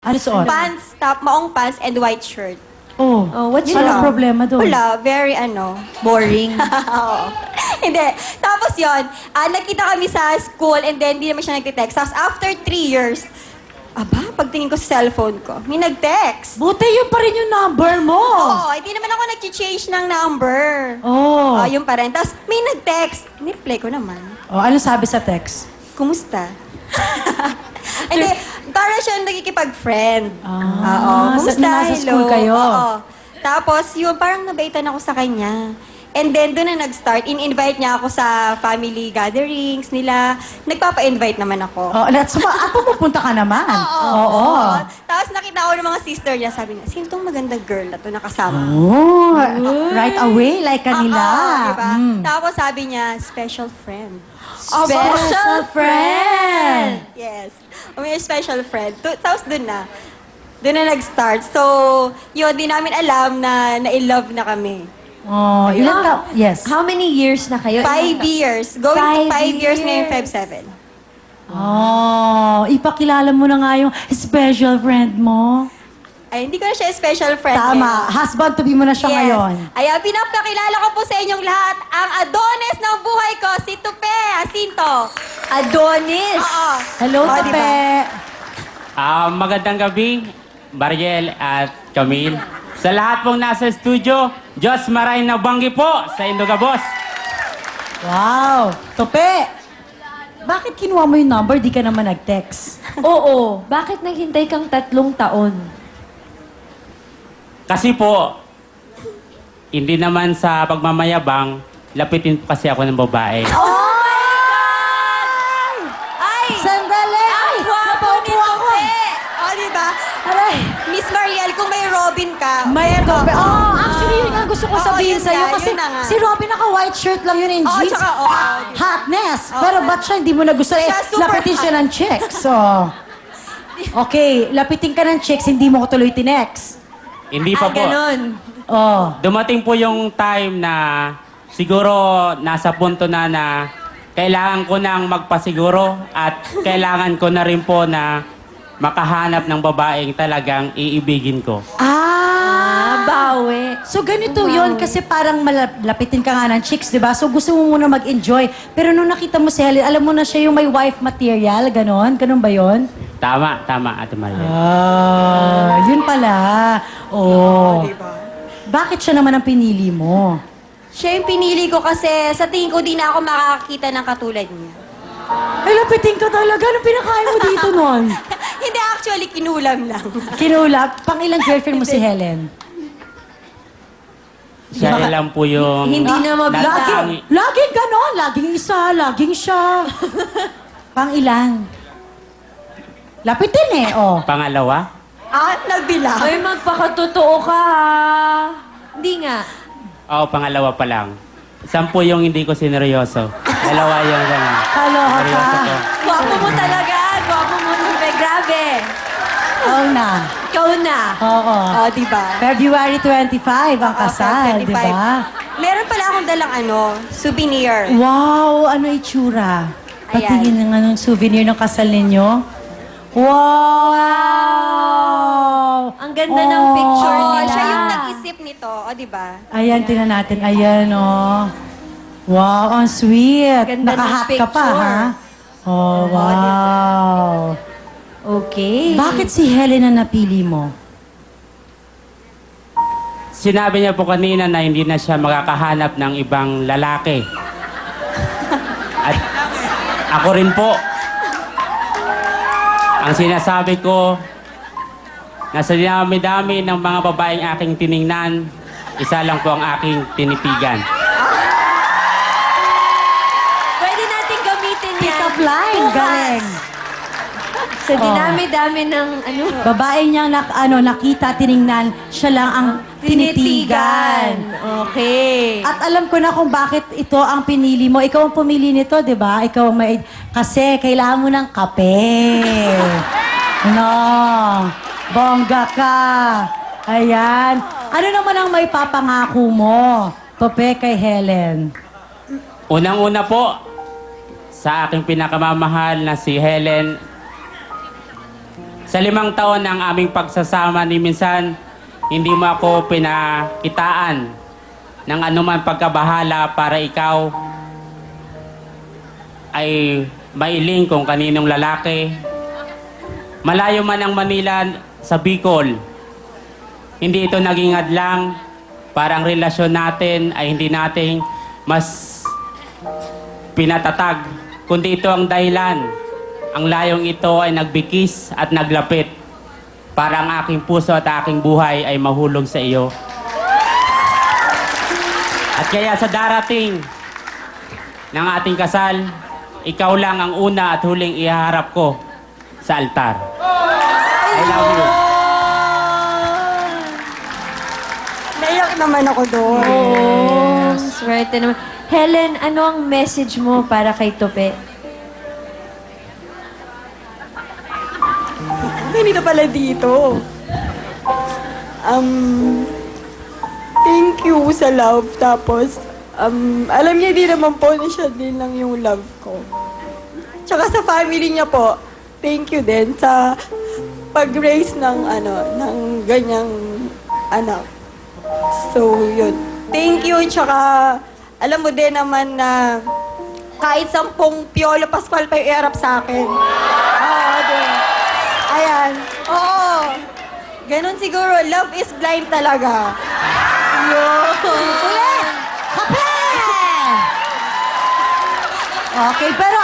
Ano suot? Pants, maong pants and white shirt. Oh, what's yun ang problema doon? Wala, very Boring. Oo. Hindi. Tapos yon, nagkita kami sa school and then hindi naman siya nagtitext. Tapos after 3 years, pagtingin ko sa cellphone ko, may nag-text. Buti yun pa rin yung number mo. Oo, hindi naman ako nag-change ng number. Oh. Yun pa rin. Tapos may nag-text. Nireply ko naman. Oh, ano sabi sa text? Kumusta? Hindi, para siya nagkikipag-friend. Oo, kumusta? Nasa school Hello? kayo? Oo. Tapos, yun, parang nabaitan ako sa kanya. And then, doon na nag-start. In-invite niya ako sa family gatherings nila. Nagpapa-invite naman ako. Oh, pupunta ka naman. Oo. Tapos nakita ko ng mga sister niya, sabi niya, sino tong magandang girl na to nakasama? Oh, right away, like kanila. Diba? Tapos sabi niya, special friend. Special friend! Yes. May special friend. Tapos doon na. Doon na nag-start. So, yun, di namin alam na na-in-love na kami. Oh, ilan ka? Yes. How many years na kayo? 5 years. Going to 5 years ngayong Feb 7. Oh, ipakilala mo na nga yung special friend mo. Ay, hindi ko na siya special friend. Tama. Husband to be mo na siya ngayon. Ay, pinapakilala ko po sa inyong lahat ang Adonis ng buhay ko, si Tupe Jacinto. Adonis! Oo. Hello, Oh, Tape. diba? Magandang gabi, Mariel at Camille. Sa lahat pong nasa studio, Diyos maray na banggi po sa Indogabos. Wow. Tope, bakit kinuha mo yung number? Di ka naman nag-text. Oo. Bakit naghintay kang 3 taon? Kasi po, hindi naman sa pagmamayabang, lapitin po kasi ako ng babae. Oh my God! Ay! Sandali! Ang gwapo ni Tupe! O, diba? Aray! Miss Mariel, kung may Robin ka, May Tope. Oh, actually, yun nga gusto ko Oo, sabihin yun sa'yo. nga, Kasi yun na nga. si Robin naka-white shirt lang yun in Oo, jeans. tsaka, Hotness. Pero ba't siya hindi mo na gusto? Siya super Lapitin hot. siya ng chicks. So, okay, lapitin ka ng chicks, hindi mo ko tuloy tinex. Hindi pa po. Ganon. Oh. Dumating po yung time na siguro nasa punto na kailangan ko nang magpasiguro at kailangan ko na rin po na makahanap ng babaeng talagang iibigin ko. Bawi. So, ganito yun, kasi parang malapitin ka nga ng chicks, di ba? So, gusto mo muna mag-enjoy. Pero nung nakita mo si Helen, alam mo na siya yung may wife material, ganon? Ganon ba yun? Tama, Ate Mariel. Yun pala. Oh. diba? Bakit siya naman ang pinili mo? Siya yung pinili ko kasi sa tingin ko di na ako makakakita ng katulad niya. Ay, lapitin ka talaga. Anong pinakain mo dito nun? Hindi, actually, kinulam lang. Kinulap, pang ilang girlfriend mo si Helen? Siya lang po yung... Hindi na mabita. Laging ganon. Laging isa, laging siya. Pang ilan? Lapitin eh, oh. Pangalawa? Nagbilang. Ay, magpakatotoo ka ha. Hindi nga. Oo, pangalawa pa lang. 10 yung hindi ko sineryoso. Dalawa yung gano'n. Kaloka ka. Seryoso ko. Gwapo mo talaga. Gwapo mo, Tupe. Grabe. Oo na. Ikaw na. Oo. Diba? February 25 ang Oo, kasal, Feb di 25. ba? Meron pala akong dalang souvenir. Wow, ano itsura? Ayan. Patingin ng anong souvenir ng kasal ninyo. Wow! Ang ganda ng picture Oo, nila. siya yung nag-isip nito. Diba? Ayan, tingnan natin. Ayan, oh. Wow, ang sweet. Ganda ng Nakahat ka pa, picture. ha? Oh, wow. Okay. Bakit si Helen ang napili mo? Sinabi niya po kanina na hindi na siya makakahanap ng ibang lalaki. At ako rin po. Ang sinasabi ko, nasa dami-dami ng mga babaeng aking tiningnan, isa lang po ang aking tinitigan. Pwede natin gamitin yan. Pick up line, galing. Sa dinami-dami ng ano. Babae niyang nakita, tiningnan, siya lang ang tinitigan. Okay. At alam ko na kung bakit ito ang pinili mo. Ikaw ang pumili nito, di ba? Ikaw ang may... Kasi kailangan mo ng kape. No. Bongga ka. Ayan. Ano naman ang may papangako mo, Tope, kay Helen? Unang-una po, sa aking pinakamamahal na si Helen, Sa 5 taon ng aming pagsasama ni minsan, hindi mo ako pinakitaan ng anuman pagkabahala para ikaw ay mailing kung kaninong lalaki. Malayo man ang Manila sa Bicol, hindi ito naging hadlang para ang relasyon natin ay hindi natin mas pinatatag, kundi ito ang dahilan. Ang layong ito ay nagbikis at naglapit para ang aking puso at aking buhay ay mahulog sa iyo. At kaya sa darating ng ating kasal, ikaw lang ang una at huling ihaharap ko sa altar. I love you. Naiyak naman ako doon. Oh, swerte naman. Helen, ano ang message mo para kay Tope? Ganito pala dito. Thank you sa love. Tapos, alam niya din naman po na siya din lang yung love ko. Tsaka sa family niya po, thank you din sa pag-raise ng, ng ganyang anak. So, yun. Thank you. Tsaka, alam mo din naman na kahit 10 Piolo Pascual pa yung iarap sa akin. Oo, din. Ayan. Oo. Ganon siguro. Love is blind talaga. Yun. Ulit! Kape! Okay, pero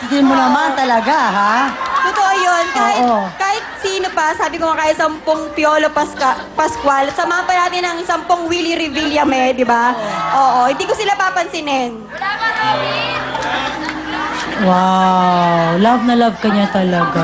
hindi mo naman talaga, ha? Totoo yun. Oo. Kahit sino pa, sabi ko nga kahit 10 Piolo Pascual, samahan pa natin ng 10 Willie Revillame, di ba? Oo. Hindi ko sila papansinin. Wow, love na love ka niya talaga.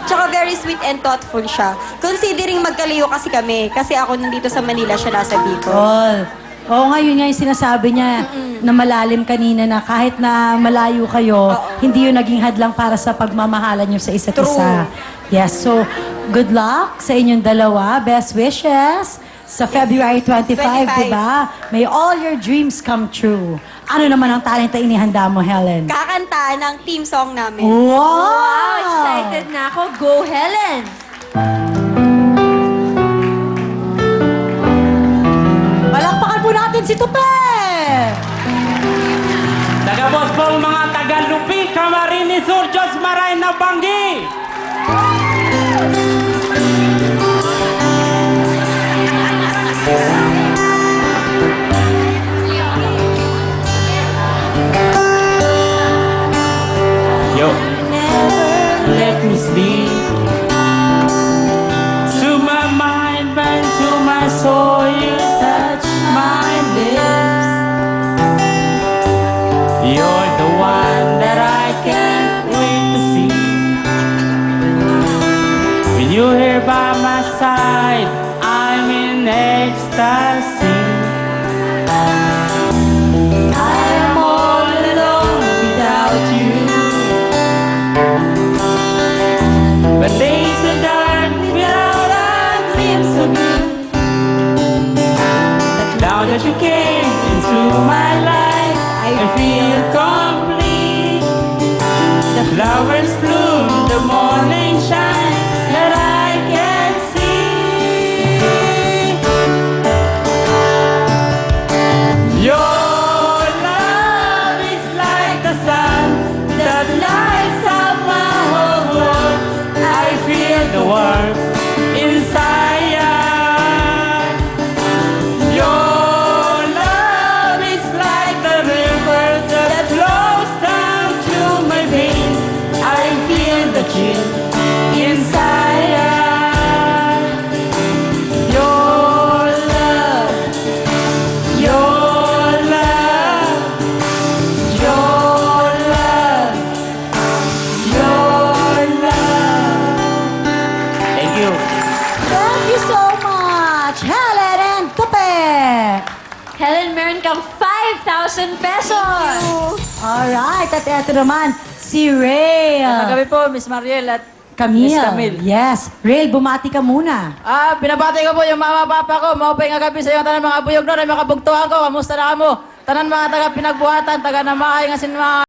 Tsaka very sweet and thoughtful siya. Considering magkalayo kasi kami. Kasi ako nandito sa Manila, siya nasa Bicol. Oo nga, yun nga yung sinasabi niya na malalim kanina na kahit na malayo kayo, hindi yun naging hadlang para sa pagmamahalan niyo sa isa't True. isa. Yes, so good luck sa inyong dalawa. Best wishes sa February 25, 25. di ba? May all your dreams come true. Ano naman ang talent na inihanda mo, Helen? Kakanta ng team song namin. Wow! Wow, excited na ako. Go, Helen! Palakpakan po natin si Tupe! Tagabos po ang mga Tagalupi, Camarines Sur, Diyos Maray na Banggi! Yo. Let me sleep. To my mind, but to my soul, you touch my lips. You're the one that I can't wait to see. When you're here by my side, I'm in ecstasy. I am all alone without you. But days are dark without a glimpse of you. Now that you came into my life, I feel complete. The flowers bloom, the morning shine, that I can see. Your love is like the sun that lights up my whole world. I feel the warmth inside. Your love is like the river that flows down to my veins. I feel the chill inside. Your love, your love, your love, your love. Thank you. Thank you so much, Helen and Tupe! Helen, meron kang 5,000 pesos! Alright, at eto naman, si Rail. Gabi po, Miss Mariel at Camille. Miss Camille. Yes. Rail, bumati ka muna. Binabati ko po yung mama papa ko. Maupay nga gabi sa iyo tanan mga buyog na makabugtuhan ko. Kamusta na kamo? Tanan mga taga pinagbuhatan, taga namahay nga sin mga